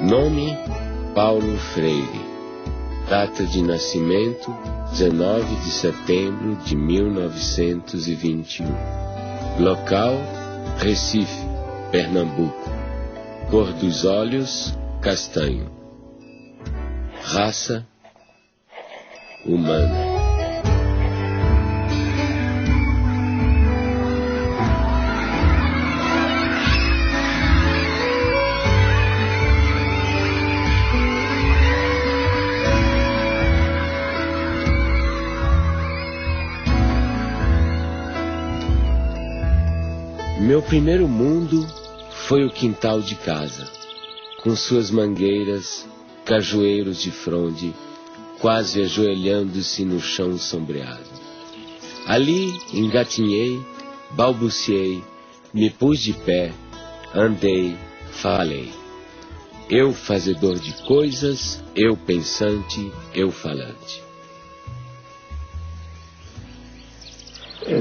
Nome: Paulo Freire. Data de nascimento: 19 de setembro de 1921. Local: Recife, Pernambuco. Cor dos olhos: castanho. Raça: humana. Meu primeiro mundo foi o quintal de casa, com suas mangueiras, cajueiros de fronde, quase ajoelhando-se no chão sombreado. Ali engatinhei, balbuciei, me pus de pé, andei, falei. Eu fazedor de coisas, eu pensante, eu falante.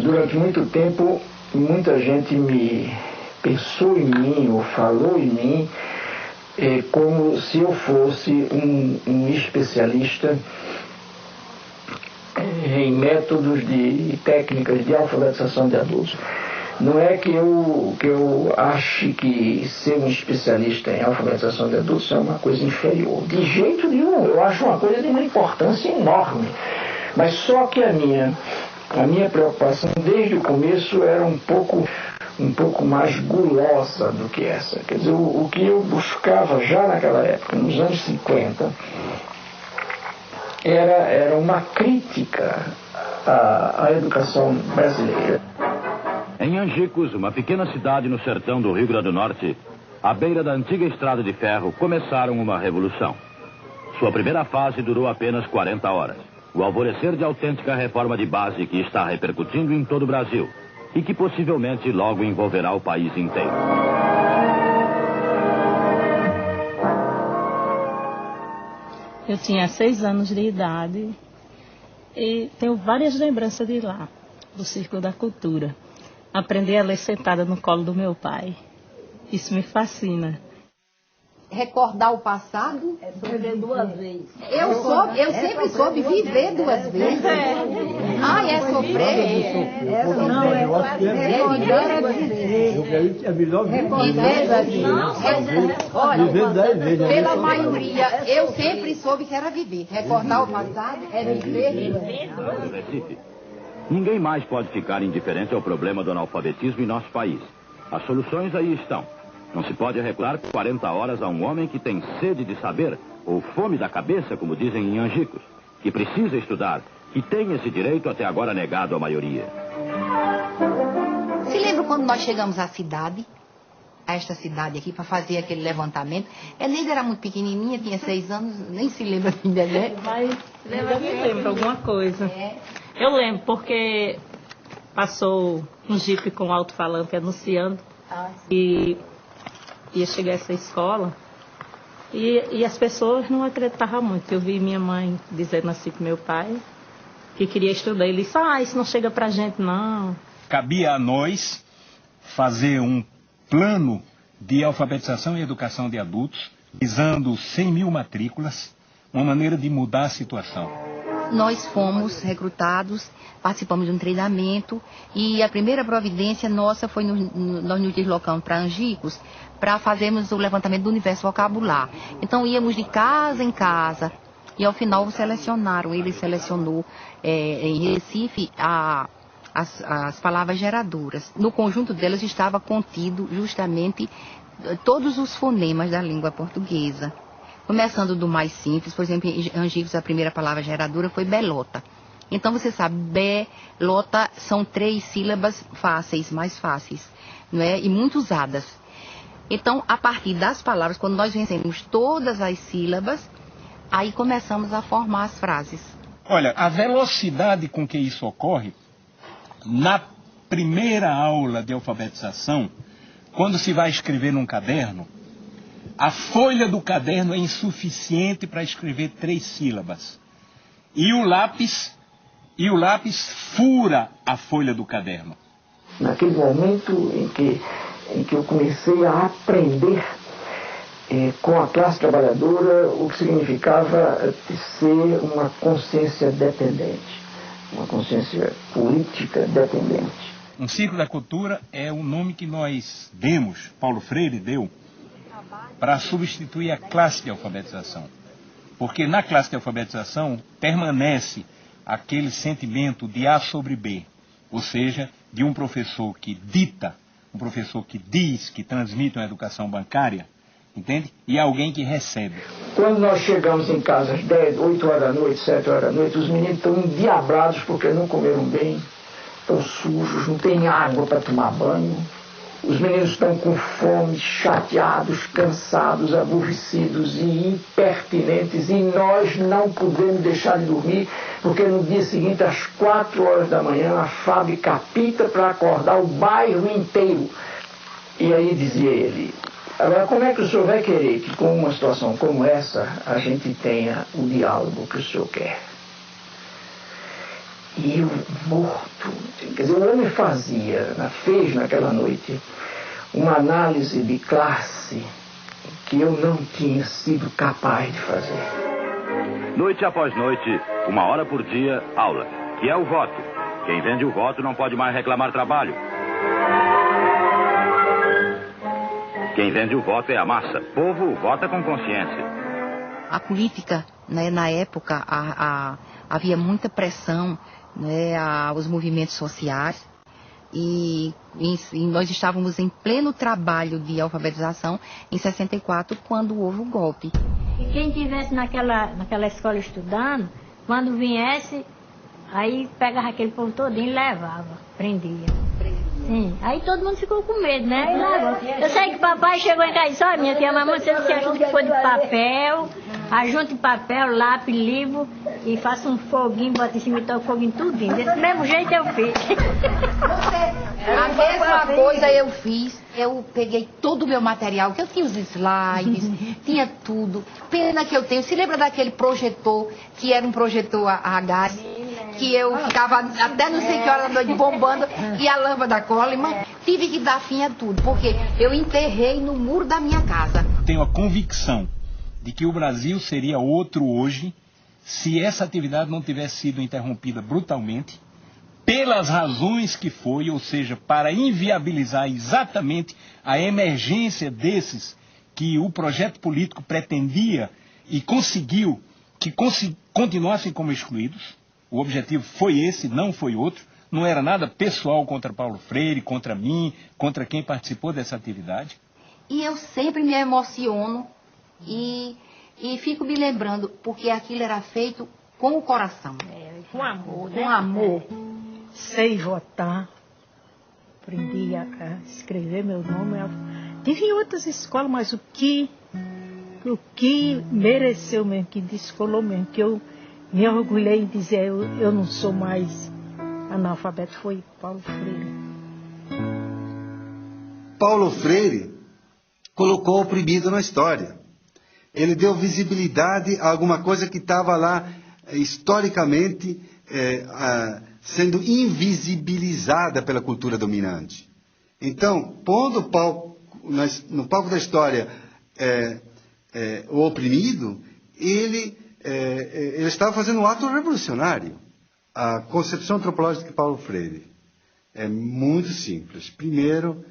Durante muito tempo, muita gente me pensou em mim ou falou em mim como se eu fosse um especialista em métodos e técnicas de alfabetização de adultos. Não é que eu ache que ser um especialista em alfabetização de adultos é uma coisa inferior. De jeito nenhum, eu acho uma coisa de uma importância enorme. Mas só que a minha preocupação desde o começo era um pouco mais gulosa do que essa. Quer dizer, o que eu buscava já naquela época, nos anos 50, era uma crítica à educação brasileira. Em Angicos, uma pequena cidade no sertão do Rio Grande do Norte, à beira da antiga estrada de ferro, começaram uma revolução. Sua primeira fase durou apenas 40 horas. O alvorecer de autêntica reforma de base que está repercutindo em todo o Brasil e que possivelmente logo envolverá o país inteiro. Eu tinha 6 anos de idade e tenho várias lembranças de lá, do Círculo da Cultura. Aprendi a ler sentada no colo do meu pai. Isso me fascina. Recordar o passado é viver 2 vezes. Eu sempre soube viver 2 vezes. Ai, é sofrer. Não, é recordar 2 vezes. É melhor viver 10 vezes. Olha, pela maioria, eu sempre soube que era viver. Recordar o passado é viver 2 vezes. Ninguém mais pode ficar indiferente ao problema do analfabetismo em nosso país. As soluções aí estão. Não se pode regular 40 horas a um homem que tem sede de saber, ou fome da cabeça, como dizem em Angicos, que precisa estudar, que tem esse direito até agora negado à maioria. Se lembra quando nós chegamos à cidade, a esta cidade aqui, para fazer aquele levantamento? Neide era muito pequenininha, tinha 6 anos, nem se lembra de bebê. Mas eu me lembro alguma coisa. Eu lembro, porque passou um jipe com alto-falante anunciando e ia chegar a essa escola e as pessoas não acreditavam muito. Eu vi minha mãe dizendo assim para meu pai que queria estudar. Ele disse, isso não chega pra gente não. Cabia a nós fazer um plano de alfabetização e educação de adultos, visando 100.000 matrículas, uma maneira de mudar a situação. Nós fomos recrutados, participamos de um treinamento e a primeira providência nossa foi nós nos deslocamos para Angicos para fazermos o levantamento do universo vocabular. Então íamos de casa em casa e ao final selecionaram, ele selecionou em Recife as palavras geradoras. No conjunto delas estava contido justamente todos os fonemas da língua portuguesa. Começando do mais simples, por exemplo, em Angicos a primeira palavra geradora foi belota. Então você sabe, belota são 3 sílabas fáceis, mais fáceis, não é? E muito usadas. Então, a partir das palavras, quando nós vencemos todas as sílabas, aí começamos a formar as frases. Olha, a velocidade com que isso ocorre, na primeira aula de alfabetização, quando se vai escrever num caderno, a folha do caderno é insuficiente para escrever 3 sílabas. E o lápis fura a folha do caderno. Naquele momento em que eu comecei a aprender com a classe trabalhadora, o que significava ser uma consciência dependente, uma consciência política dependente. Um ciclo da cultura é o nome que nós demos, Paulo Freire deu, para substituir a classe de alfabetização. Porque na classe de alfabetização permanece aquele sentimento de A sobre B, ou seja, de um professor que dita, um professor que diz, que transmite uma educação bancária, entende? E alguém que recebe. Quando nós chegamos em casa às 10, 8 horas da noite, 7 horas da noite, os meninos estão endiabrados porque não comeram bem, estão sujos, não tem água para tomar banho. Os meninos estão com fome, chateados, cansados, aborrecidos e impertinentes, e nós não podemos deixar de dormir, porque no dia seguinte, às 4 horas da manhã, a fábrica apita para acordar o bairro inteiro. E aí dizia ele: agora, como é que o senhor vai querer que com uma situação como essa a gente tenha o diálogo que o senhor quer? E eu morto, quer dizer, o homem fez naquela noite uma análise de classe que eu não tinha sido capaz de fazer. Noite após noite, 1 hora por dia, aula, que é o voto. Quem vende o voto não pode mais reclamar trabalho. Quem vende o voto é a massa. Povo vota com consciência. A política, né, na época, havia muita pressão, né, aos movimentos sociais, e nós estávamos em pleno trabalho de alfabetização em 64, quando houve o golpe. E quem estivesse naquela escola estudando, quando viesse, aí pegava aquele povo todinho e levava, prendia. Sim, aí todo mundo ficou com medo, né? Eu sei que papai chegou em casa e disse: olha, minha filha, mamãe, você ajuda que for de papel, ajunte papel, lápis, livro, e faça um foguinho, bota em cima e toca o foguinho tudinho. Desse mesmo jeito eu fiz. A mesma coisa eu fiz. Eu peguei todo o meu material, que eu tinha os slides, tinha tudo. Pena que eu tenho. Se lembra daquele projetor, que era um projetor a gás, que eu ficava até não sei que hora da noite bombando, e a lâmpada Coleman? Tive que dar fim a tudo, porque eu enterrei no muro da minha casa. Tenho a convicção de que o Brasil seria outro hoje se essa atividade não tivesse sido interrompida brutalmente, pelas razões que foi, ou seja, para inviabilizar exatamente a emergência desses que o projeto político pretendia e conseguiu que continuassem como excluídos. O objetivo foi esse, não foi outro. Não era nada pessoal contra Paulo Freire, contra mim, contra quem participou dessa atividade. E eu sempre me emociono e fico me lembrando, porque aquilo era feito com o coração. Com amor, né? Com amor. Sei votar, aprendi a escrever meu nome. Tive em outras escolas, mas o que mereceu mesmo, que descolou mesmo, que eu me orgulhei em dizer eu não sou mais analfabeto, foi Paulo Freire. Paulo Freire colocou o oprimido na história. Ele deu visibilidade a alguma coisa que estava lá historicamente sendo invisibilizada pela cultura dominante. Então, pondo no palco da história o oprimido, ele estava fazendo um ato revolucionário. A concepção antropológica de Paulo Freire é muito simples. Primeiro,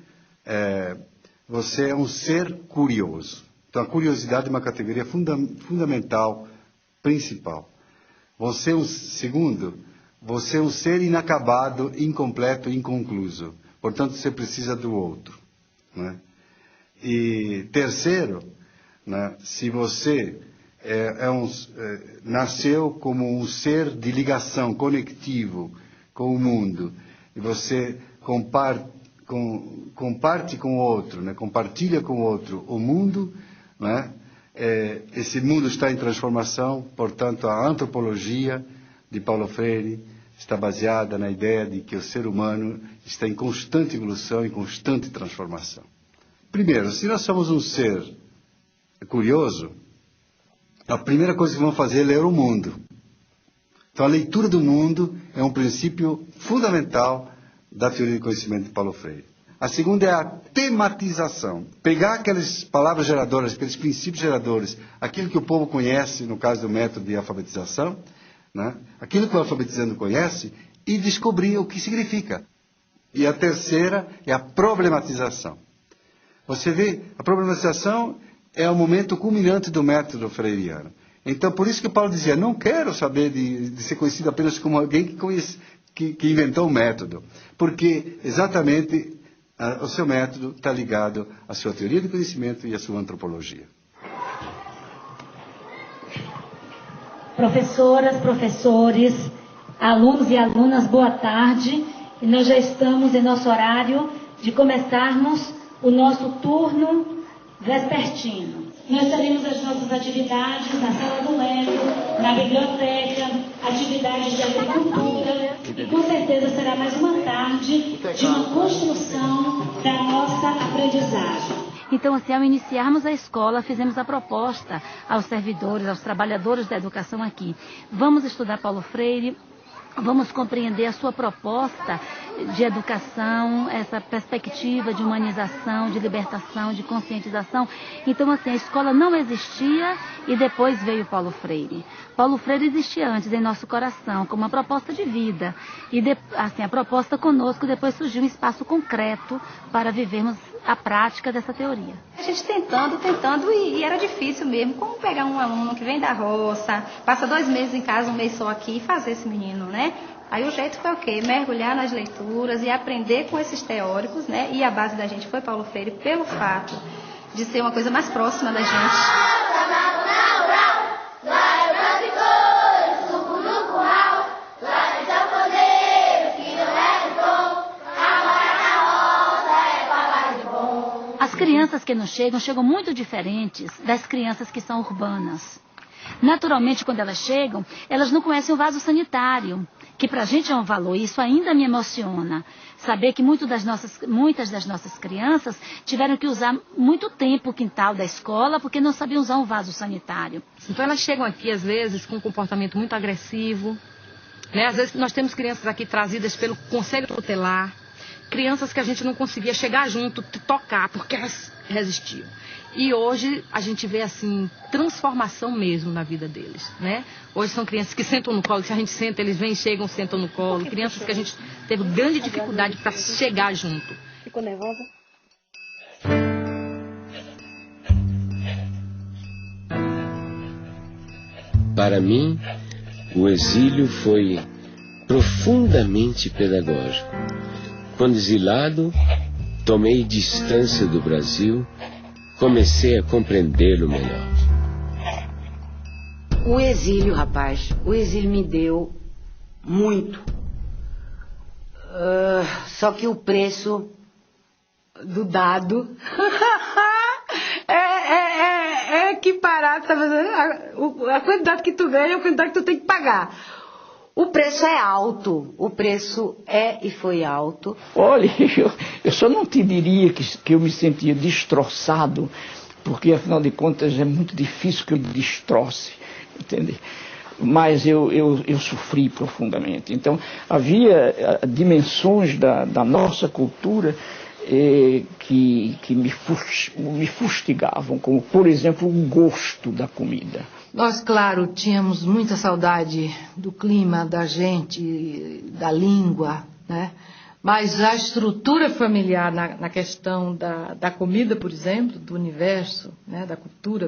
você é um ser curioso. Então, a curiosidade é uma categoria fundamental, principal. Segundo, você é um ser inacabado, incompleto, inconcluso. Portanto, você precisa do outro. Né? E terceiro, né, se você nasceu como um ser de ligação, conectivo com o mundo, e você comparte com o outro, né, compartilha com o outro o mundo, né, esse mundo está em transformação. Portanto, a antropologia de Paulo Freire está baseada na ideia de que o ser humano está em constante evolução e constante transformação. Primeiro, se nós somos um ser curioso, a primeira coisa que vamos fazer é ler o mundo. Então, a leitura do mundo é um princípio fundamental da teoria de conhecimento de Paulo Freire. A segunda é a tematização. Pegar aquelas palavras geradoras, aqueles princípios geradores, aquilo que o povo conhece, no caso do método de alfabetização, né? Aquilo que o alfabetizando conhece, e descobrir o que significa. E a terceira é a problematização. Você vê, a problematização é o momento culminante do método freiriano. Então, por isso que Paulo dizia, não quero saber de ser conhecido apenas como alguém que inventou o método. Porque, exatamente, o seu método está ligado à sua teoria do conhecimento e à sua antropologia. Professoras, professores, alunos e alunas, boa tarde. E nós já estamos em nosso horário de começarmos o nosso turno vespertino. Nós teremos as nossas atividades na sala do Lego, na biblioteca, atividades de agricultura, e com certeza será mais uma tarde de uma construção da nossa aprendizagem. Então, assim, ao iniciarmos a escola, fizemos a proposta aos servidores, aos trabalhadores da educação aqui. Vamos estudar Paulo Freire, vamos compreender a sua proposta de educação, essa perspectiva de humanização, de libertação, de conscientização. Então, assim, a escola não existia e depois veio Paulo Freire. Paulo Freire existia antes em nosso coração, como uma proposta de vida. E, assim, a proposta conosco, depois surgiu um espaço concreto para vivermos a prática dessa teoria. A gente tentando, e era difícil mesmo. Como pegar um aluno que vem da roça, passa 2 meses em casa, 1 mês só aqui, e fazer esse menino, né? Aí o jeito foi o quê? Mergulhar nas leituras e aprender com esses teóricos, né? E a base da gente foi Paulo Freire, pelo fato de ser uma coisa mais próxima da gente. As crianças que nos chegam muito diferentes das crianças que são urbanas. Naturalmente, quando elas chegam, elas não conhecem o vaso sanitário, que para a gente é um valor, e isso ainda me emociona. Saber que muitas das nossas crianças tiveram que usar muito tempo o quintal da escola porque não sabiam usar um vaso sanitário. Então elas chegam aqui, às vezes, com um comportamento muito agressivo, né? Às vezes nós temos crianças aqui trazidas pelo Conselho Tutelar, crianças que a gente não conseguia chegar junto, tocar, porque elas resistiam. E hoje a gente vê, assim, transformação mesmo na vida deles, né? Hoje são crianças que sentam no colo, se a gente senta, eles vêm, chegam, sentam no colo. Crianças que a gente teve grande dificuldade para chegar junto. Ficou nervosa? Para mim, o exílio foi profundamente pedagógico. Quando exilado, tomei distância do Brasil, comecei a compreendê-lo melhor. O exílio, rapaz, o exílio me deu muito. Só que o preço do dado é equiparado, tá vendo? A quantidade que tu ganha é a quantidade que tu tem que pagar. O preço é alto, o preço é e foi alto. Olha, eu só não te diria que eu me sentia destroçado, porque afinal de contas é muito difícil que eu me destroce, entende? Mas eu sofri profundamente. Então havia dimensões da nossa cultura que me fustigavam, como por exemplo o gosto da comida. Nós, claro, tínhamos muita saudade do clima, da gente, da língua, né? Mas a estrutura familiar na questão da comida, por exemplo, do universo, né? Da cultura,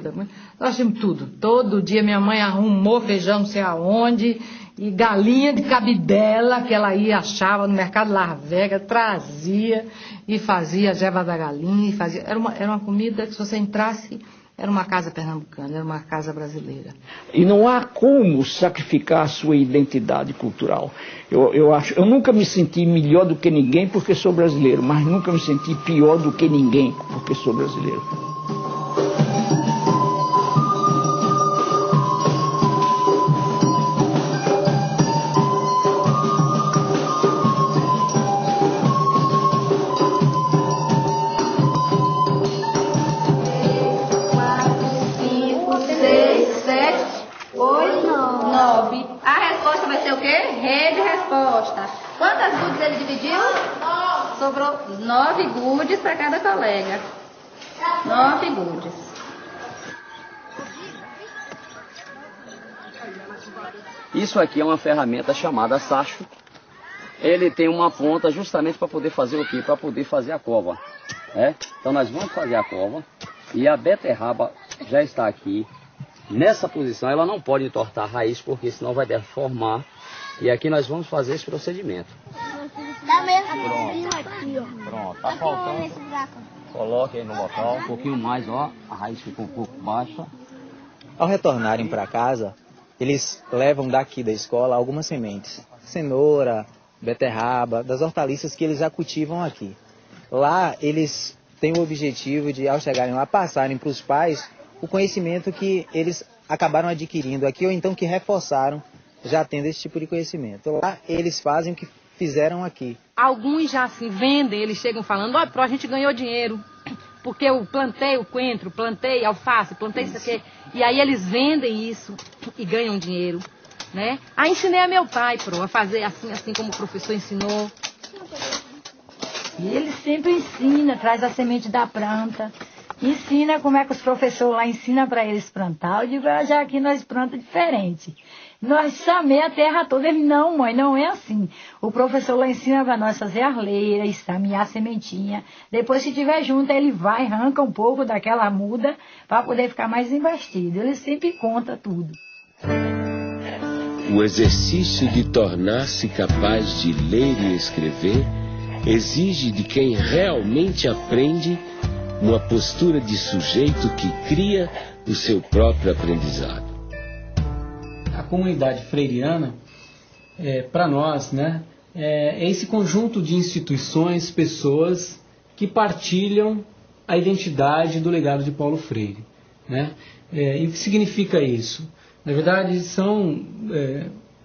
nós tínhamos tudo. Todo dia minha mãe arrumou feijão não sei aonde, e galinha de cabidela, que ela ia, achava no mercado Las Vegas, trazia e fazia a jeva da galinha. Era uma comida que se você entrasse... Era uma casa pernambucana, era uma casa brasileira. E não há como sacrificar a sua identidade cultural. Eu nunca me senti melhor do que ninguém porque sou brasileiro, mas nunca me senti pior do que ninguém porque sou brasileiro. Vai ser o quê? Rede resposta. Quantas dúvidas ele dividiu? 9. sobrou 9 gudes para cada colega. 9 gudes. Isso aqui é uma ferramenta chamada sacho. Ele tem uma ponta justamente para poder fazer o quê? Para poder fazer a cova. Então nós vamos fazer a cova e a beterraba já está aqui. Nessa posição ela não pode entortar a raiz porque senão vai deformar. E aqui nós vamos fazer esse procedimento. Pronto, tá faltando. Coloque aí no local, um pouquinho mais, ó. A raiz ficou um pouco baixa. Ao retornarem para casa, eles levam daqui da escola algumas sementes. Cenoura, beterraba, das hortaliças que eles já cultivam aqui. Lá eles têm o objetivo de, ao chegarem lá, passarem para os pais o conhecimento que eles acabaram adquirindo aqui, ou então que reforçaram já tendo esse tipo de conhecimento. Lá eles fazem o que fizeram aqui. Alguns já assim vendem, eles chegam falando, olha, a gente ganhou dinheiro, porque eu plantei o coentro, plantei alface, plantei isso aqui. E aí eles vendem isso e ganham dinheiro, né? Aí ensinei a meu pai, a fazer assim como o professor ensinou. E ele sempre ensina, traz a semente da planta, ensina como é que os professores lá ensinam para eles plantar. Eu digo, já aqui nós plantamos diferente. Nós chamei a terra toda. Ele, não, mãe, não é assim. O professor lá ensina para nós fazer arleira, estamear a sementinha. Depois, se tiver junto, ele vai, arranca um pouco daquela muda para poder ficar mais investido. Ele sempre conta tudo. O exercício de tornar-se capaz de ler e escrever exige de quem realmente aprende uma postura de sujeito que cria o seu próprio aprendizado. A comunidade freiriana, para nós, né, é esse conjunto de instituições, pessoas que partilham a identidade do legado de Paulo Freire, né? E o que significa isso? Na verdade, são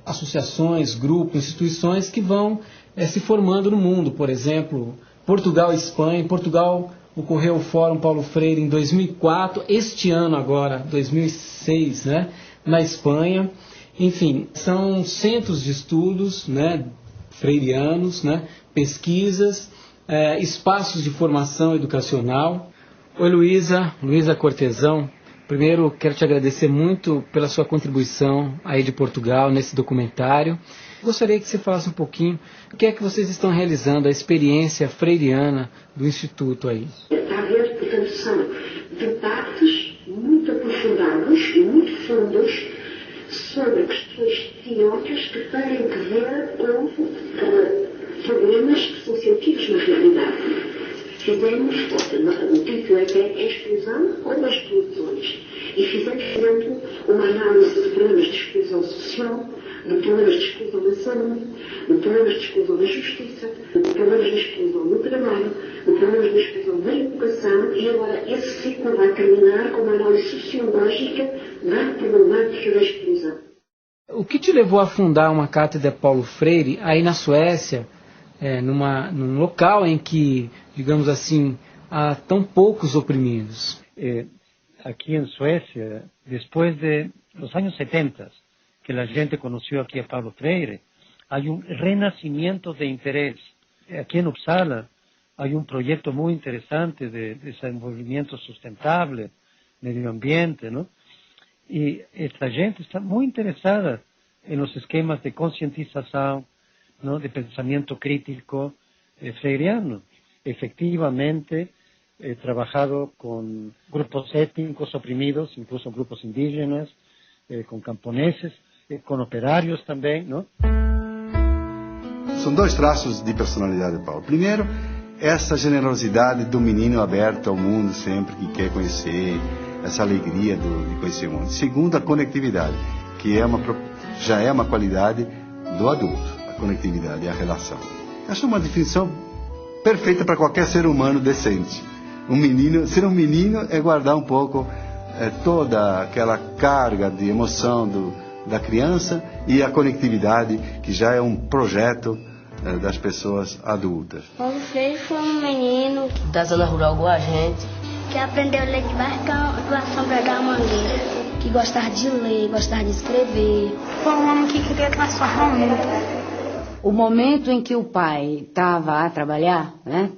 associações, grupos, instituições que vão se formando no mundo. Por exemplo, Portugal e Espanha. Em Portugal ocorreu o Fórum Paulo Freire em 2004, este ano agora, 2006, né, na Espanha. Enfim, são centros de estudos, né, freirianos, né, pesquisas, espaços de formação educacional. Oi, Luísa Cortesão. Primeiro, quero te agradecer muito pela sua contribuição aí de Portugal nesse documentário. Gostaria que você falasse um pouquinho o que é que vocês estão realizando, a experiência freiriana do Instituto aí. Está a ver, portanto, são debates muito aprofundados e muito fundos sobre questões teóricas que têm que ver com problemas que são sentidos na realidade. Fizemos, o título é a exclusão ou as exclusões, e fizemos, por exemplo, uma análise de problemas de exclusão social, de problemas de exclusão da saúde, de problemas de exclusão da justiça, de problemas de exclusão do trabalho, de problemas de exclusão da educação, e agora esse ciclo vai terminar com uma análise sociológica da problemática da exclusão. O que te levou a fundar uma cátedra Paulo Freire aí na Suécia, num local em que, digamos assim, há tão poucos oprimidos? Aqui em Suécia, depois de los años 70, que a gente conheceu aqui a Paulo Freire, há renascimento de interesse. Aqui em Uppsala, há projeto muito interessante de desenvolvimento sustentável, meio ambiente, não? E esta gente está muito interessada nos esquemas de conscientização, não, de pensamento crítico freiriano. Efectivamente, he trabajado com grupos étnicos oprimidos, incluso grupos indígenas, com camponeses, com operários também, não? São dois traços de personalidade de Paulo. Primeiro, essa generosidade do menino aberto ao mundo sempre que quer conhecer, essa alegria de conhecer o mundo. Segundo, a conectividade, que já é uma qualidade do adulto, a conectividade e a relação. Acho uma definição perfeita para qualquer ser humano decente. Ser um menino é guardar um pouco toda aquela carga de emoção da criança e a conectividade, que já é um projeto das pessoas adultas. Paulo Freire foi um menino da zona rural igual a gente, que aprendeu a ler debaixo da sombra da mangueira, que gostava de ler, gostava de escrever. Foi um homem que queria transformar o mundo. O momento em que o pai estava a trabalhar, né?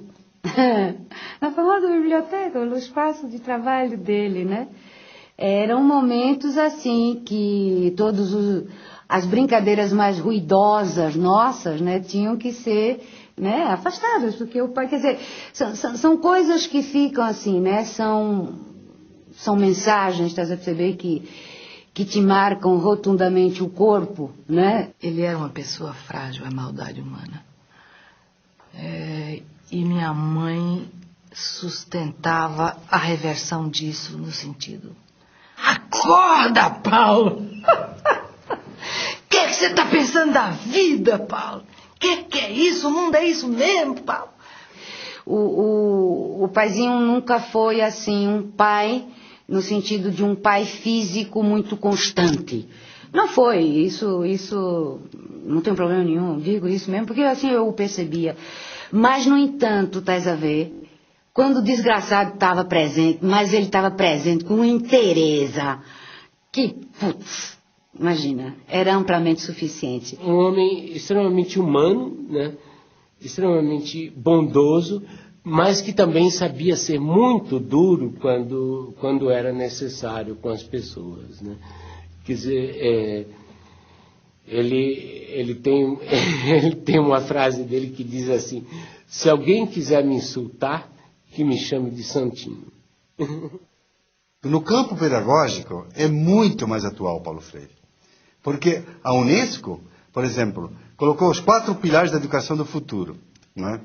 Na famosa biblioteca, no espaço de trabalho dele, né? Eram momentos assim que as brincadeiras mais ruidosas nossas, né, tinham que ser, né, afastadas, porque o pai, quer dizer, são coisas que ficam assim, né? São mensagens, estás a perceber, que te marcam rotundamente o corpo, né? Ele era uma pessoa frágil à maldade humana. E minha mãe sustentava a reversão disso no sentido: acorda, Paulo! O que você está pensando da vida, Paulo? Que é isso? O mundo é isso mesmo, Paulo? O paizinho nunca foi assim um pai no sentido de um pai físico muito constante. Não foi, isso não tem problema nenhum, digo isso mesmo, porque assim eu o percebia. Mas, no entanto, estás a ver, quando o desgraçado estava presente, mas ele estava presente com inteireza, que, putz, imagina, era amplamente suficiente. Um homem extremamente humano, né? Extremamente bondoso, mas que também sabia ser muito duro quando era necessário com as pessoas, né? Quer dizer, ele tem uma frase dele que diz assim: se alguém quiser me insultar, que me chame de santinho. No campo pedagógico é muito mais atual Paulo Freire. Porque a Unesco, por exemplo, colocou os 4 pilares da educação do futuro, não é?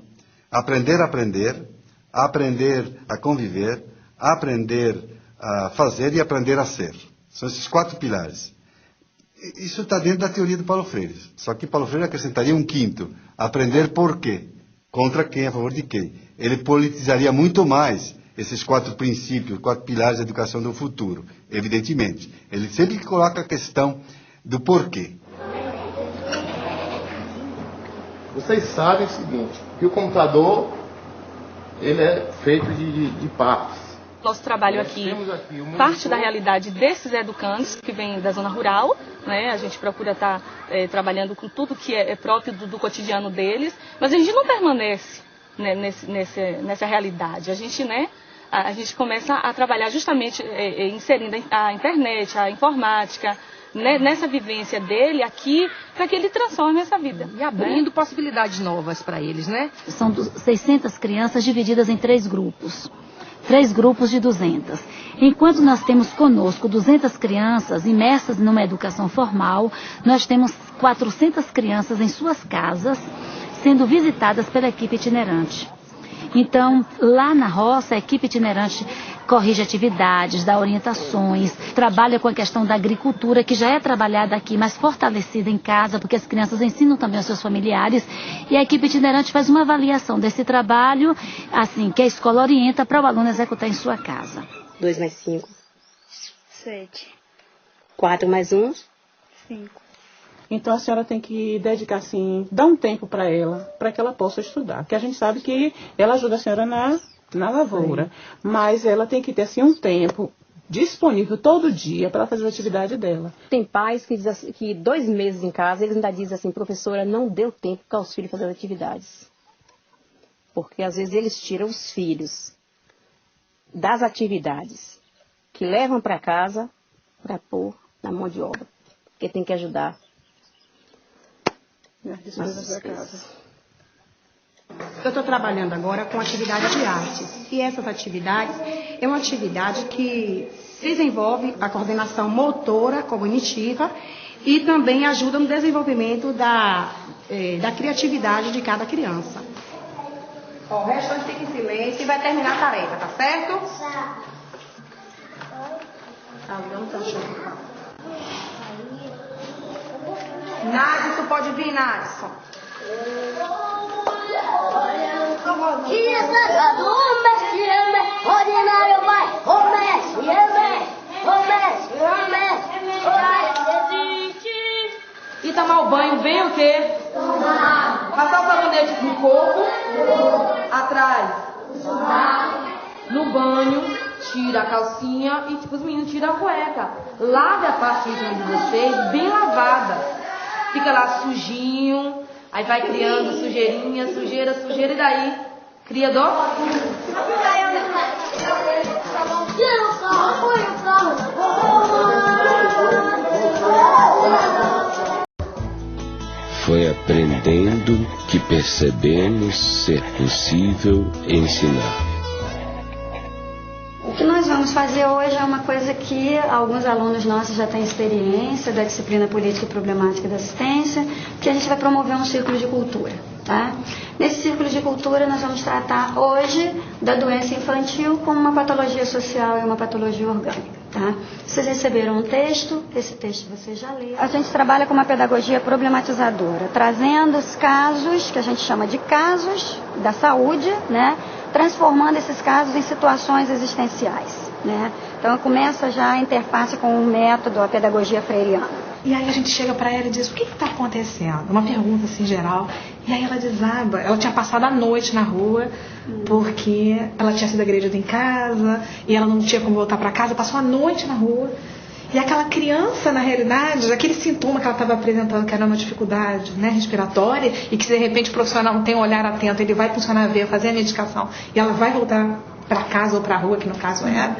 Aprender a aprender, aprender a conviver, aprender a fazer e aprender a ser. São esses 4 pilares. Isso está dentro da teoria do Paulo Freire. Só que Paulo Freire acrescentaria um 5º: aprender por quê, contra quem, a favor de quem. Ele politizaria muito mais esses 4 princípios, 4 pilares da educação do futuro, evidentemente. Ele sempre coloca a questão do porquê. Vocês sabem o seguinte, que o computador ele é feito de partes. Nosso trabalho aqui parte da realidade desses educandos que vêm da zona rural, né? A gente procura estar trabalhando com tudo que é próprio do cotidiano deles, mas a gente não permanece, né, nessa realidade. A gente começa a trabalhar justamente inserindo a internet, a informática, né, nessa vivência dele aqui, para que ele transforme essa vida. E abrindo possibilidades novas para eles, né? São 600 crianças divididas em 3 grupos. 3 grupos de 200. Enquanto nós temos conosco 200 crianças imersas numa educação formal, nós temos 400 crianças em suas casas, sendo visitadas pela equipe itinerante. Então, lá na roça, a equipe itinerante corrige atividades, dá orientações, trabalha com a questão da agricultura, que já é trabalhada aqui, mas fortalecida em casa, porque as crianças ensinam também aos seus familiares, e a equipe itinerante faz uma avaliação desse trabalho, assim, que a escola orienta para o aluno executar em sua casa. 2 mais 5. 7. 4 mais 1. 5. Então a senhora tem que dedicar, assim, dar um tempo para ela, para que ela possa estudar. Porque a gente sabe que ela ajuda a senhora na lavoura, sim, mas ela tem que ter, assim, um tempo disponível todo dia para fazer a atividade dela. Tem pais que dizem assim, que 2 meses em casa, eles ainda dizem assim: professora, não deu tempo para os filhos fazerem atividades. Porque às vezes eles tiram os filhos das atividades que levam para casa para pôr na mão de obra. Porque tem que ajudar. Nas despesas da casa. Eu estou trabalhando agora com atividades de artes. E essas atividades é uma atividade que desenvolve a coordenação motora, cognitiva e também ajuda no desenvolvimento da criatividade de cada criança. O restante fica em silêncio e vai terminar a tarefa, tá certo? Nadson, pode vir, Nadson. Ordinário vai, E tomar o banho bem o quê? Passar o sabonete no corpo, atrás, no banho, tira a calcinha e tipo os meninos tiram a cueca. Lave a parte íntima de vocês bem lavada. Fica lá sujinho, Aí vai criando sujeirinha, sujeira, sujeira, e daí cria dó. Foi aprendendo que percebemos ser possível ensinar. O que nós vamos fazer hoje é uma coisa que alguns alunos nossos já têm experiência da disciplina Política e Problemática da Assistência, que a gente vai promover um círculo de cultura. Tá? Nesse círculo de cultura nós vamos tratar hoje da doença infantil como uma patologia social e uma patologia orgânica. Tá? Vocês receberam um texto, esse texto vocês já leram. A gente trabalha com uma pedagogia problematizadora, trazendo os casos, que a gente chama de casos da saúde, né? Transformando esses casos em situações existenciais. Né? Então começa já a interface com o método, a pedagogia freiriana. E aí a gente chega para ela e diz, o que está acontecendo? Uma pergunta assim geral. E aí ela desaba. Ela tinha passado a noite na rua, porque ela tinha sido agredida em casa, e ela não tinha como voltar para casa, passou a noite na rua. E aquela criança, na realidade, aquele sintoma que ela estava apresentando, que era uma dificuldade, né, respiratória, e que se de repente o profissional não tem um olhar atento, ele vai funcionar a ver, fazer a medicação, e ela vai voltar para casa ou para a rua, que no caso era.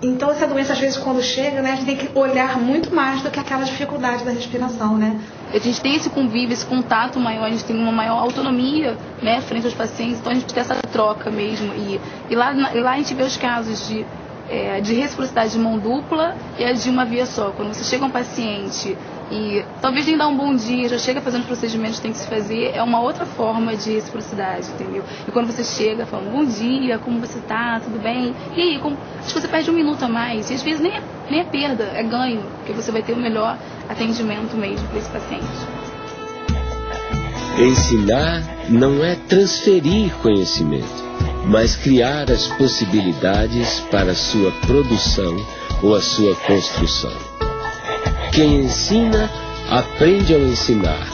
Então essa doença, às vezes, quando chega, né, a gente tem que olhar muito mais do que aquela dificuldade da respiração, né? A gente tem esse convívio, esse contato maior, a gente tem uma maior autonomia, né, frente aos pacientes, então a gente tem essa troca mesmo. E lá a gente vê os casos de reciprocidade de mão dupla e a de uma via só. Quando você chega a um paciente e talvez nem dá um bom dia, já chega fazendo os procedimentos que tem que se fazer, é uma outra forma de reciprocidade, entendeu? E quando você chega falando, bom dia, como você tá, tudo bem? E aí, acho que você perde um minuto a mais, e às vezes nem é perda, é ganho, porque você vai ter o melhor atendimento mesmo para esse paciente. Ensinar não é transferir conhecimento, mas criar as possibilidades para a sua produção ou a sua construção. Quem ensina, aprende ao ensinar,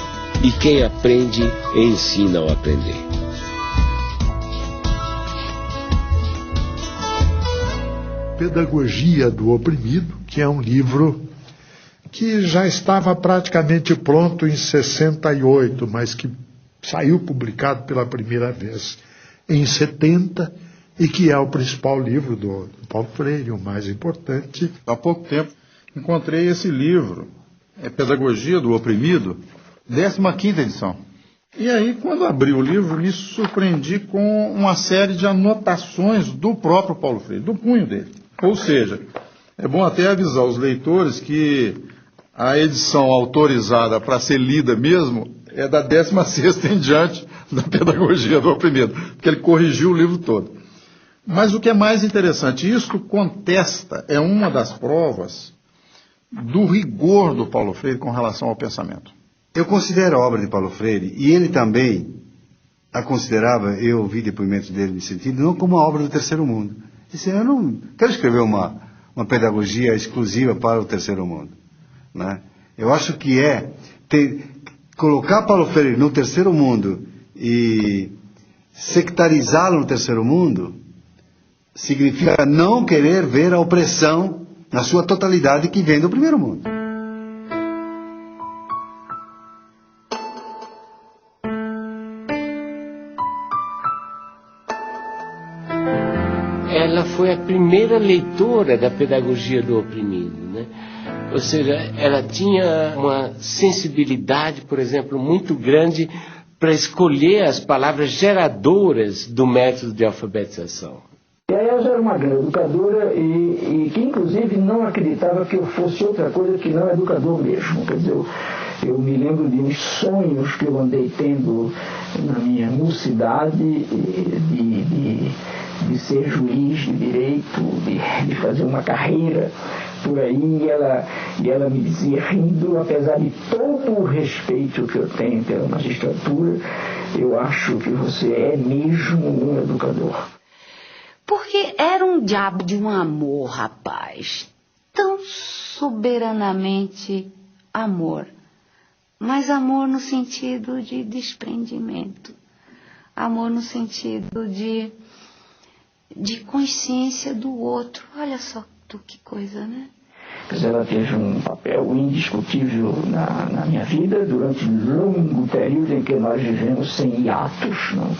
e quem aprende, ensina ao aprender. Pedagogia do Oprimido, que é um livro que já estava praticamente pronto em 68, mas que saiu publicado pela primeira vez em 70, e que é o principal livro do Paulo Freire, o mais importante. Há pouco tempo encontrei esse livro, Pedagogia do Oprimido, 15ª edição. E aí, quando abri o livro, me surpreendi com uma série de anotações do próprio Paulo Freire, do punho dele. Ou seja, é bom até avisar os leitores que a edição autorizada para ser lida mesmo é da 16ª em diante da Pedagogia do Oprimido, porque ele corrigiu o livro todo. Mas o que é mais interessante, isso contesta, é uma das provas do rigor do Paulo Freire com relação ao pensamento. Eu considero a obra de Paulo Freire, e ele também a considerava, eu ouvi depoimentos dele nesse sentido, não como uma obra do terceiro mundo. Ele disse, eu não quero escrever uma pedagogia exclusiva para o terceiro mundo. Né? Eu acho que colocar Paulo Freire no terceiro mundo e sectarizá-lo no terceiro mundo significa não querer ver a opressão na sua totalidade que vem do primeiro mundo. Ela foi a primeira leitora da pedagogia do oprimido, né? Ou seja, ela tinha uma sensibilidade, por exemplo, muito grande para escolher as palavras geradoras do método de alfabetização. E a Elza era uma grande educadora e que, inclusive, não acreditava que eu fosse outra coisa que não educador mesmo. Quer dizer, eu me lembro de uns sonhos que eu andei tendo na minha mocidade de ser juiz de direito, de fazer uma carreira por aí, e ela me dizia, rindo, apesar de todo o respeito que eu tenho pela magistratura, eu acho que você é mesmo um educador. Porque era um diabo de um amor, rapaz, tão soberanamente amor, mas amor no sentido de desprendimento, amor no sentido de consciência do outro. Olha só que coisa, né? Quer dizer, ela teve um papel indiscutível na minha vida durante um longo período em que nós vivemos sem hiatos, não?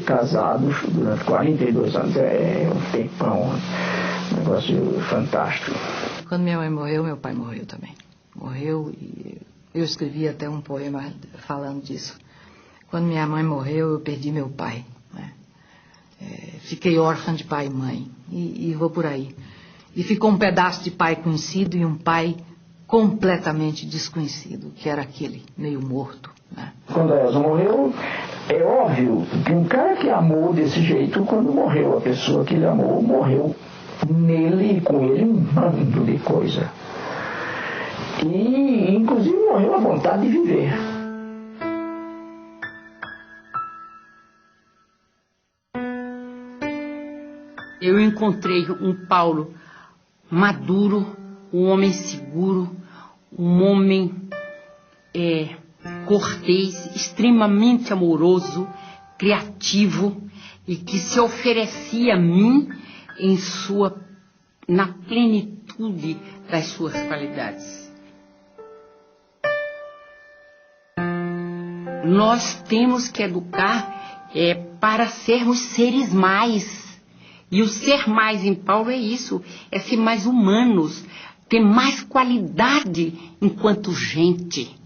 Casados durante 42 anos, é um tempão, um negócio fantástico. Quando minha mãe morreu, meu pai morreu também. Morreu e eu escrevi até um poema falando disso. Quando minha mãe morreu, eu perdi meu pai, né? Fiquei órfã de pai e mãe e vou por aí. E ficou um pedaço de pai conhecido e um pai completamente desconhecido, que era aquele meio morto, né? Quando a Elza morreu, é óbvio que um cara que amou desse jeito, quando morreu a pessoa que ele amou, morreu nele e com ele um bando de coisa. E inclusive morreu a vontade de viver. Eu encontrei um Paulo maduro, um homem seguro, um homem cortês, extremamente amoroso, criativo e que se oferecia a mim na plenitude das suas qualidades. Nós temos que educar para sermos seres mais. E o ser mais em Paulo é isso, é ser mais humanos, ter mais qualidade enquanto gente.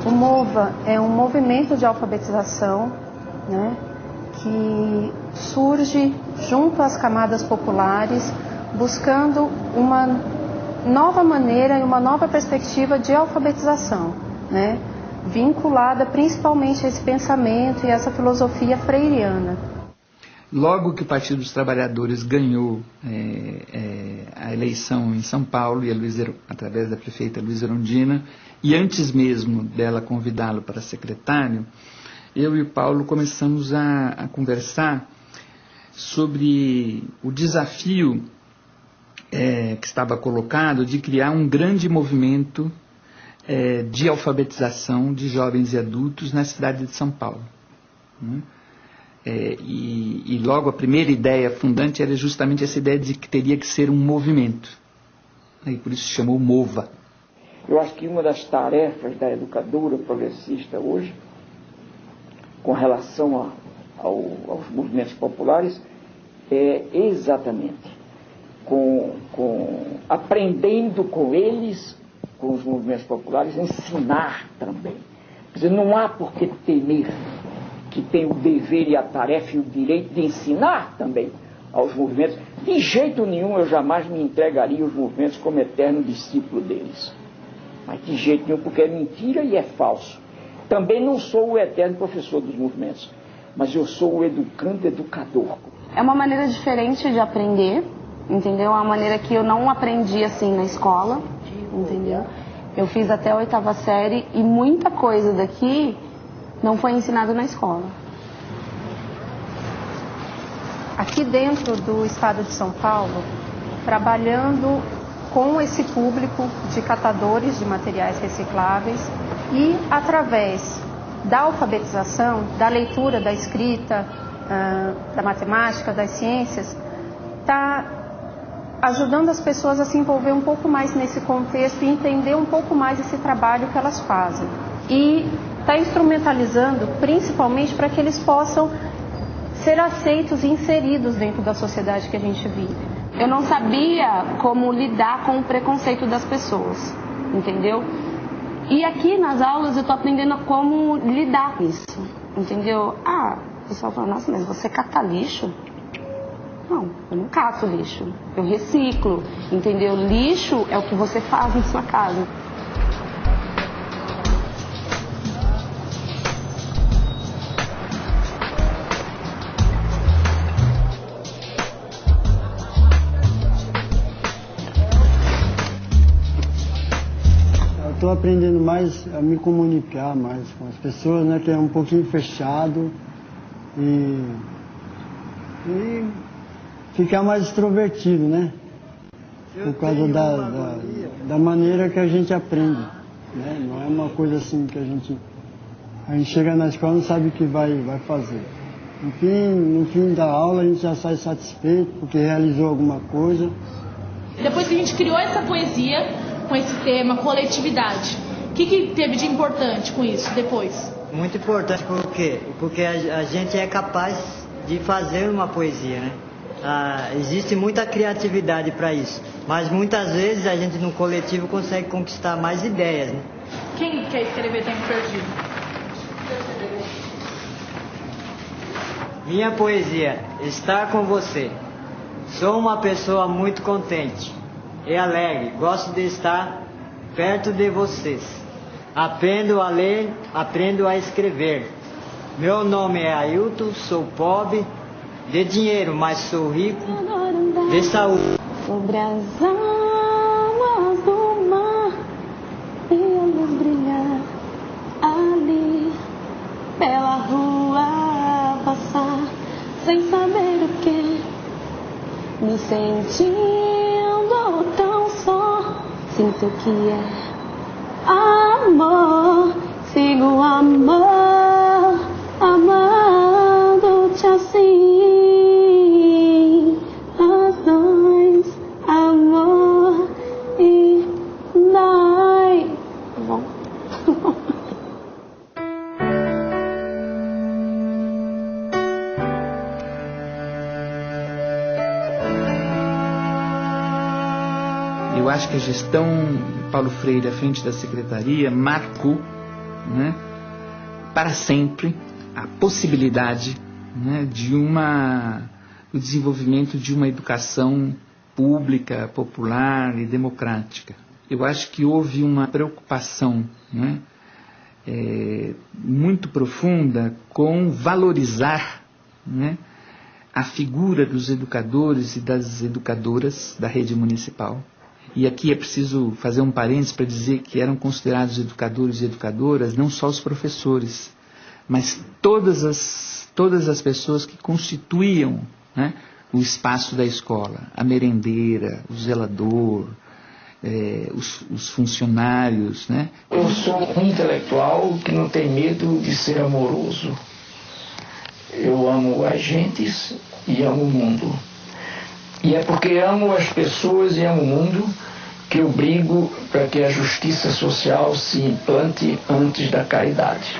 O MOVA é um movimento de alfabetização, né, que surge junto às camadas populares, buscando uma nova maneira e uma nova perspectiva de alfabetização, né, vinculada principalmente a esse pensamento e essa filosofia freiriana. Logo que o Partido dos Trabalhadores ganhou a eleição em São Paulo, através da prefeita Luísa Erundina, e antes mesmo dela convidá-lo para secretário, eu e o Paulo começamos a conversar sobre o desafio que estava colocado de criar um grande movimento de alfabetização de jovens e adultos na cidade de São Paulo, né? E logo a primeira ideia fundante era justamente essa ideia de que teria que ser um movimento. E por isso se chamou MOVA. Eu acho que uma das tarefas da educadora progressista hoje, com relação aos movimentos populares, é exatamente aprendendo com eles, com os movimentos populares, ensinar também. Quer dizer, não há por que temer, que tem o dever e a tarefa e o direito de ensinar também aos movimentos. De jeito nenhum eu jamais me entregaria aos movimentos como eterno discípulo deles. Mas de jeito nenhum, porque é mentira e é falso. Também não sou o eterno professor dos movimentos, mas eu sou o educador. É uma maneira diferente de aprender, entendeu? É uma maneira que eu não aprendi assim na escola, entendeu? Eu fiz até a 8ª série e muita coisa daqui não foi ensinado na escola. Aqui dentro do estado de São Paulo, trabalhando com esse público de catadores de materiais recicláveis e através da alfabetização, da leitura, da escrita, da matemática, das ciências, está ajudando as pessoas a se envolver um pouco mais nesse contexto e entender um pouco mais esse trabalho que elas fazem. E está instrumentalizando principalmente para que eles possam ser aceitos e inseridos dentro da sociedade que a gente vive. Eu não sabia como lidar com o preconceito das pessoas, entendeu? E aqui nas aulas eu estou aprendendo como lidar com isso, entendeu? O pessoal fala, nossa, mas você cata lixo? Não, eu não caço lixo, eu reciclo, entendeu? Lixo é o que você faz em sua casa. Estou aprendendo mais a me comunicar mais com as pessoas, né, que é um pouquinho fechado e ficar mais extrovertido, né? Por causa da maneira que a gente aprende, né? Não é uma coisa assim que a gente chega na escola e não sabe o que vai fazer. No fim da aula a gente já sai satisfeito porque realizou alguma coisa. Depois que a gente criou essa poesia com esse tema, coletividade, o que teve de importante com isso depois? Muito importante, por quê? Porque a gente é capaz de fazer uma poesia, né? Existe muita criatividade para isso, mas muitas vezes a gente no coletivo consegue conquistar mais ideias, né? Quem quer escrever Tempo Perdido? Minha poesia, estar com você. Sou uma pessoa muito contente e alegre, gosto de estar perto de vocês. Aprendo a ler, aprendo a escrever. Meu nome é Ailton, sou pobre de dinheiro, mas sou rico de saúde. Sobre as águas do mar, vi a luz brilhar ali, pela rua passar, sem saber o que, me sentindo tão só, sinto que é amor, sigo amor, amando-te assim, nós dois, amor e nós. Tá bom? Eu acho que a gestão Paulo Freire à frente da secretaria marcou, né, para sempre a possibilidade, né, do desenvolvimento de uma educação pública, popular e democrática. Eu acho que houve uma preocupação, né, muito profunda com valorizar, né, a figura dos educadores e das educadoras da rede municipal. E aqui é preciso fazer um parênteses para dizer que eram considerados educadores e educadoras não só os professores, mas todas as pessoas que constituíam, né, o espaço da escola, a merendeira, o zelador, os funcionários, né? Eu sou um intelectual que não tem medo de ser amoroso. Eu amo as gentes e amo o mundo. E é porque amo as pessoas e amo o mundo que eu brigo para que a justiça social se implante antes da caridade.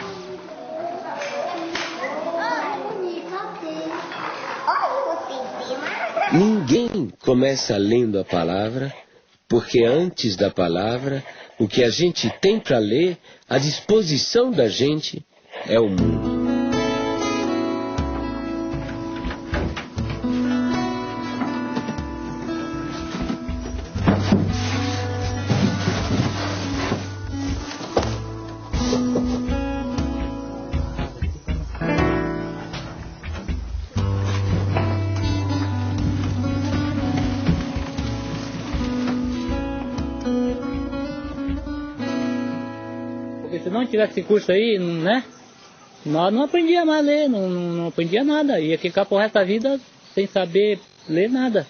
Ninguém começa lendo a palavra, porque antes da palavra, o que a gente tem para ler, à disposição da gente, é o mundo. Se não tivesse esse curso aí, né, nós não aprendíamos mais a ler, não aprendia nada, ia ficar pro resto da vida sem saber ler nada.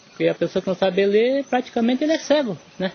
Porque a pessoa que não sabe ler, praticamente ele é cego, né?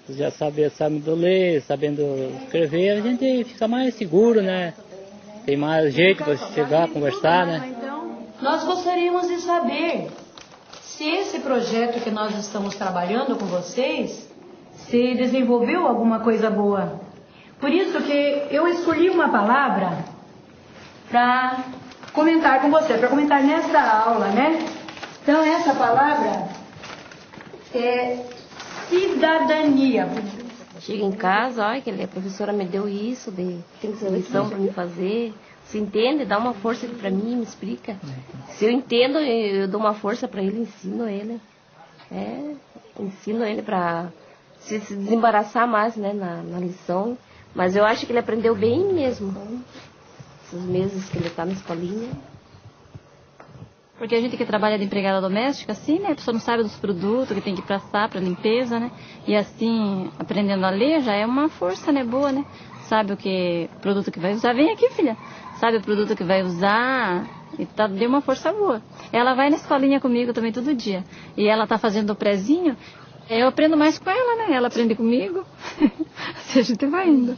Você já sabendo ler, sabendo escrever, a gente fica mais seguro, né? Tem mais jeito para chegar, conversar, né? Nós gostaríamos de saber se esse projeto que nós estamos trabalhando com vocês, se desenvolveu alguma coisa boa. Por isso que eu escolhi uma palavra para comentar com você, para comentar nessa aula, né? Então, essa palavra é cidadania. Chega em casa, olha, que a professora me deu isso, tem lição para me fazer. Se entende, dá uma força para mim, me explica. Se eu entendo, eu dou uma força para ele, ensino ele. Ensino ele para se desembaraçar mais, né, na lição. Mas eu acho que ele aprendeu bem mesmo. Esses meses que ele está na escolinha. Porque a gente que trabalha de empregada doméstica, assim, né? A pessoa não sabe dos produtos que tem que passar para limpeza, né? E assim, aprendendo a ler já é uma força, né? Boa, né? Sabe o que produto que vai usar. Vem aqui, filha. Sabe o produto que vai usar. E deu uma força boa. Ela vai na escolinha comigo também todo dia. E ela tá fazendo o prezinho. Eu aprendo mais com ela, né? Ela aprende comigo. Assim a gente vai indo.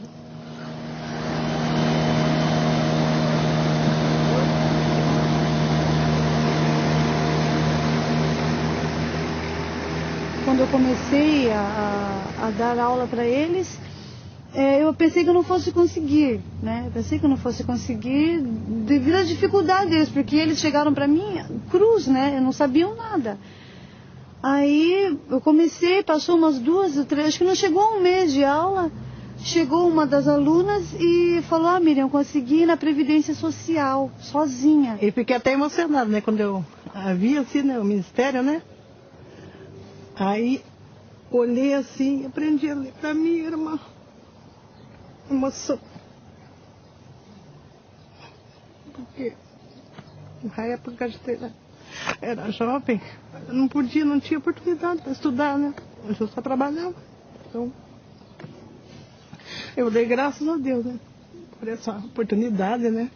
Quando eu comecei a dar aula para eles, eu pensei que eu não fosse conseguir, né? Pensei que eu não fosse conseguir devido às dificuldades deles, porque eles chegaram para mim cruz, né? Não sabiam nada. Aí eu comecei, passou umas 2 ou 3, acho que não chegou um mês de aula, chegou uma das alunas e falou: Miriam, consegui ir na Previdência Social, sozinha. Eu fiquei até emocionada, né? Quando eu vi assim, né, o Ministério, né? Aí, olhei assim, aprendi a ler para mim, era uma emoção. Porque na época eu era jovem, eu não tinha oportunidade para estudar, né? Eu só trabalhava. Então, eu dei graças a Deus, né? Por essa oportunidade, né?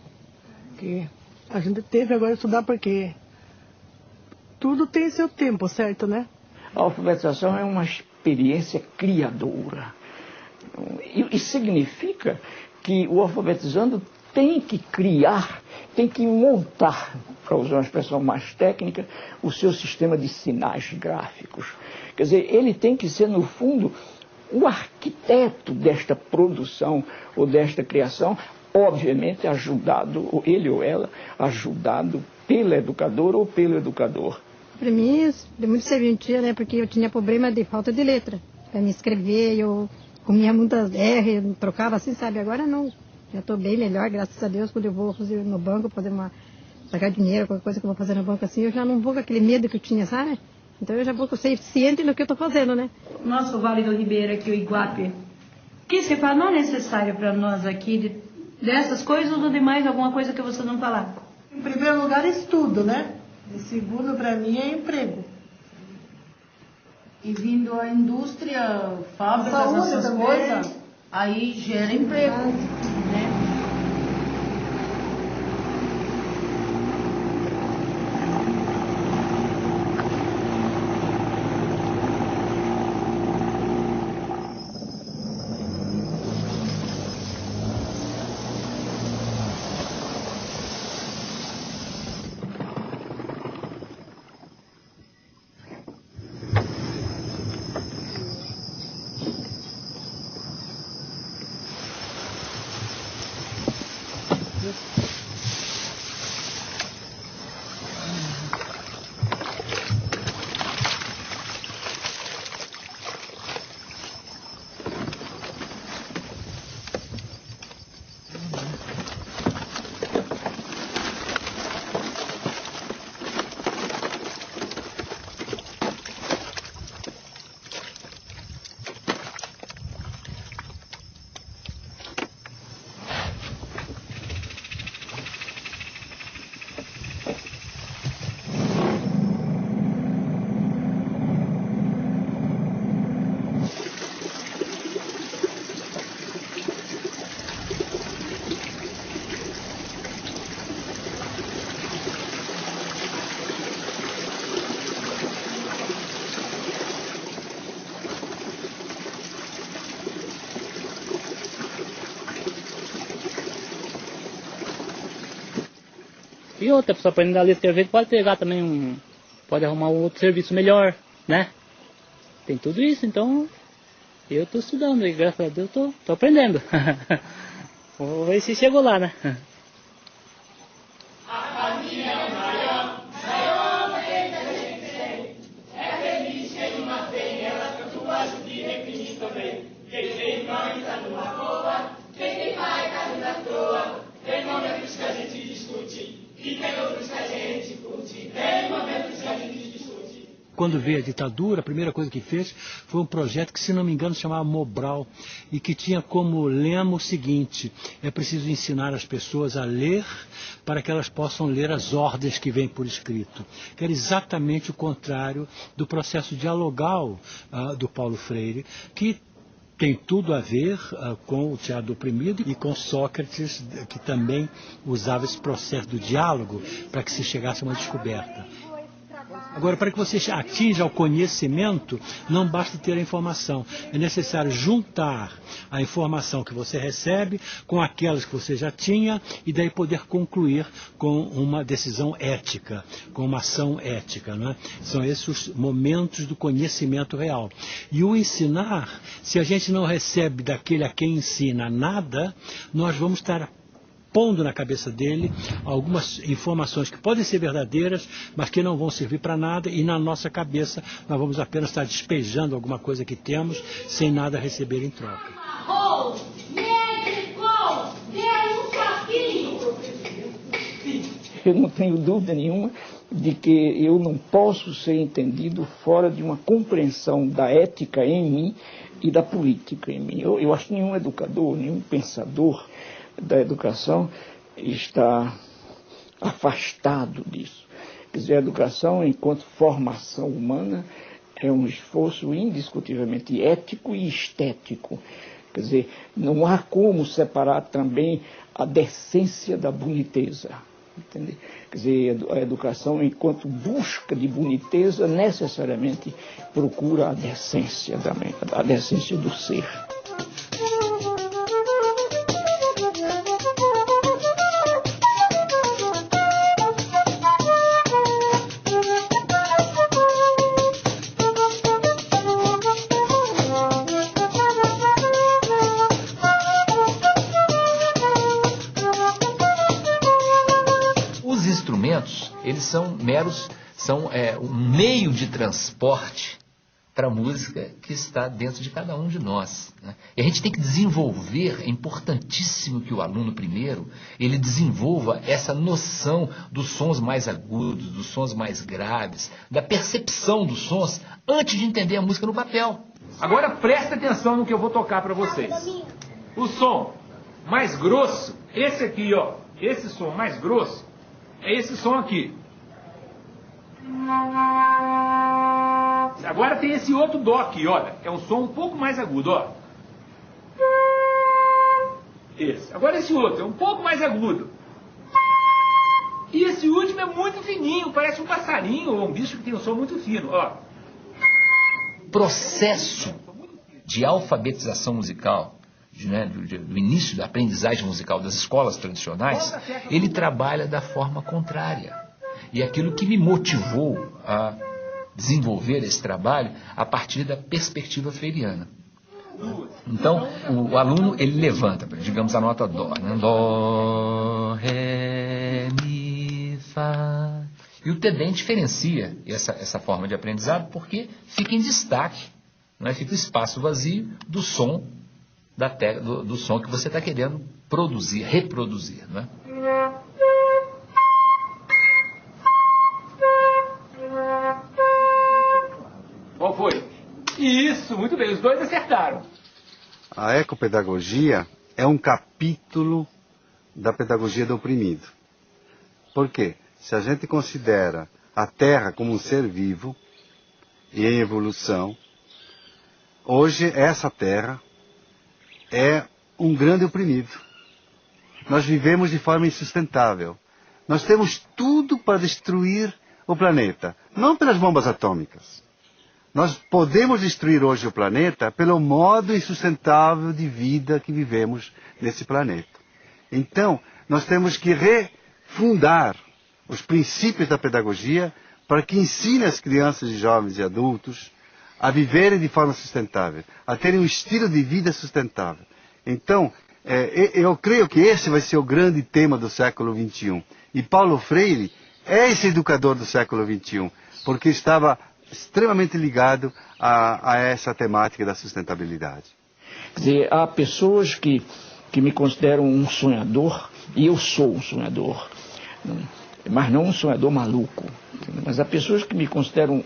Que a gente teve agora de estudar, porque tudo tem seu tempo, certo, né? A alfabetização é uma experiência criadora. E significa que o alfabetizando tem que criar, tem que montar, para usar uma expressão mais técnica, o seu sistema de sinais gráficos. Quer dizer, ele tem que ser, no fundo, o arquiteto desta produção ou desta criação, obviamente ajudado, ou ele ou ela, ajudado pela educadora ou pelo educador. Para mim, deu muito serventia, né? Porque eu tinha problema de falta de letra. Para me escrever, eu comia muitas R, trocava assim, sabe? Agora não. Já estou bem melhor, graças a Deus. Quando eu vou fazer no banco, poder pagar dinheiro, qualquer coisa que eu vou fazer no banco assim, eu já não vou com aquele medo que eu tinha, sabe? Então eu já vou ciente do que eu estou fazendo, né? Nosso Vale do Ribeira aqui, o Iguape, que se fala não é necessário para nós aqui, dessas coisas ou demais, alguma coisa que você não falar? Em primeiro lugar, estudo, né? E segundo, para mim, é emprego. E vindo a indústria, fábricas, essas coisas, aí gera emprego, né? E outra pessoa aprendendo a ler e escrever pode pegar também pode arrumar um outro serviço melhor, né? Tem tudo isso, então eu estou estudando e graças a Deus estou aprendendo. Vamos ver se chegou lá, né? Tem momentos que a gente discute e tem outros que a gente curte. Tem momentos que a gente discute. Quando veio a ditadura, a primeira coisa que fez foi um projeto que, se não me engano, se chamava Mobral, e que tinha como lema o seguinte: é preciso ensinar as pessoas a ler para que elas possam ler as ordens que vêm por escrito. Que era exatamente o contrário do processo dialogal do Paulo Freire, que tem tudo a ver com o teatro do oprimido e com Sócrates, que também usava esse processo do diálogo para que se chegasse a uma descoberta. Agora, para que você atinja o conhecimento, não basta ter a informação. É necessário juntar a informação que você recebe com aquelas que você já tinha e daí poder concluir com uma decisão ética, com uma ação ética, né? São esses os momentos do conhecimento real. E o ensinar, se a gente não recebe daquele a quem ensina nada, nós vamos estar pondo na cabeça dele algumas informações que podem ser verdadeiras, mas que não vão servir para nada, e na nossa cabeça nós vamos apenas estar despejando alguma coisa que temos sem nada receber em troca. Eu não tenho dúvida nenhuma de que eu não posso ser entendido fora de uma compreensão da ética em mim e da política em mim. Eu acho que nenhum educador, nenhum pensador da educação está afastado disso. Quer dizer, a educação, enquanto formação humana, é um esforço indiscutivelmente ético e estético. Quer dizer, não há como separar também a decência da boniteza. Entende? Quer dizer, a educação, enquanto busca de boniteza, necessariamente procura a decência também, a decência do ser. Eles são meros, um meio de transporte para a música que está dentro de cada um de nós, né? E a gente tem que desenvolver, é importantíssimo que o aluno primeiro, ele desenvolva essa noção dos sons mais agudos, dos sons mais graves, da percepção dos sons, antes de entender a música no papel. Agora presta atenção no que eu vou tocar para vocês. O som mais grosso, esse aqui, ó, esse som mais grosso, é esse som aqui. Agora tem esse outro dó aqui, olha. É um som um pouco mais agudo, ó. Esse. Agora esse outro é um pouco mais agudo. E esse último é muito fininho, parece um passarinho ou um bicho que tem um som muito fino, ó. Processo de alfabetização musical, do início da aprendizagem musical das escolas tradicionais, ele trabalha da forma contrária. E aquilo que me motivou a desenvolver esse trabalho a partir da perspectiva freiriana. Então, o aluno, ele levanta, digamos, a nota dó, né? Dó, ré, mi, fá. E o TEDEM diferencia essa forma de aprendizado porque fica em destaque, né? Fica o espaço vazio do som, do som que você está querendo produzir, reproduzir, né? Qual foi? Isso, muito bem, os dois acertaram. A ecopedagogia é um capítulo da pedagogia do oprimido. Por quê? Se a gente considera a Terra como um ser vivo e em evolução, hoje essa Terra é um grande oprimido. Nós vivemos de forma insustentável. Nós temos tudo para destruir o planeta, não pelas bombas atômicas. Nós podemos destruir hoje o planeta pelo modo insustentável de vida que vivemos nesse planeta. Então, nós temos que refundar os princípios da pedagogia para que ensine as crianças, jovens e adultos a viverem de forma sustentável, a terem um estilo de vida sustentável. Então, eu creio que esse vai ser o grande tema do século XXI. E Paulo Freire é esse educador do século XXI, porque estava extremamente ligado a essa temática da sustentabilidade. Quer dizer, há pessoas que me consideram um sonhador, e eu sou um sonhador, mas não um sonhador maluco. Mas há pessoas que me consideram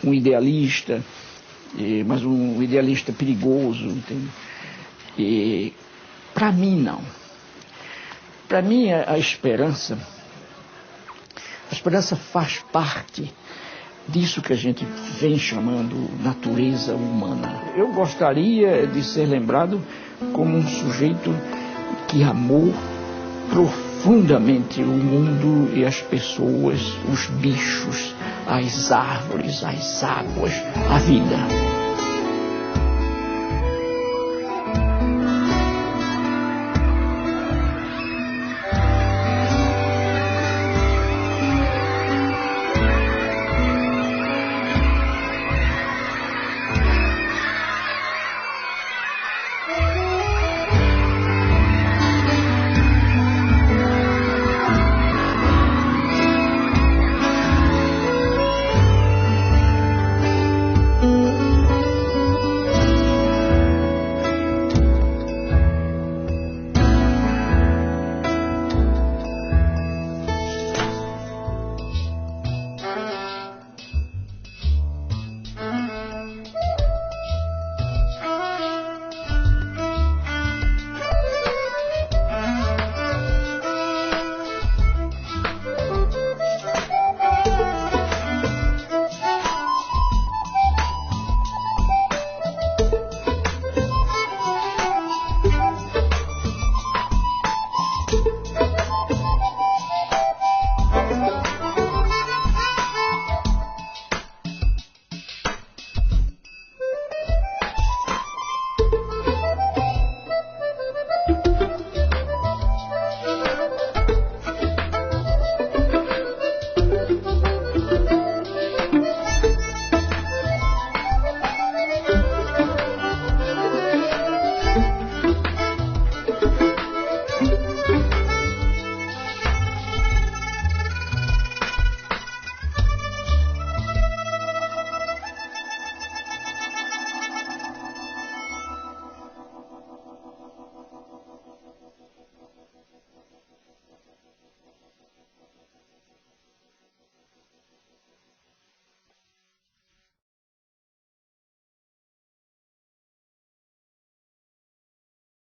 um idealista, mas um idealista perigoso. Entende? E para mim não. Para mim a esperança faz parte disso que a gente vem chamando natureza humana. Eu gostaria de ser lembrado como um sujeito que amou profundamente o mundo e as pessoas, os bichos, as árvores, as águas, a vida.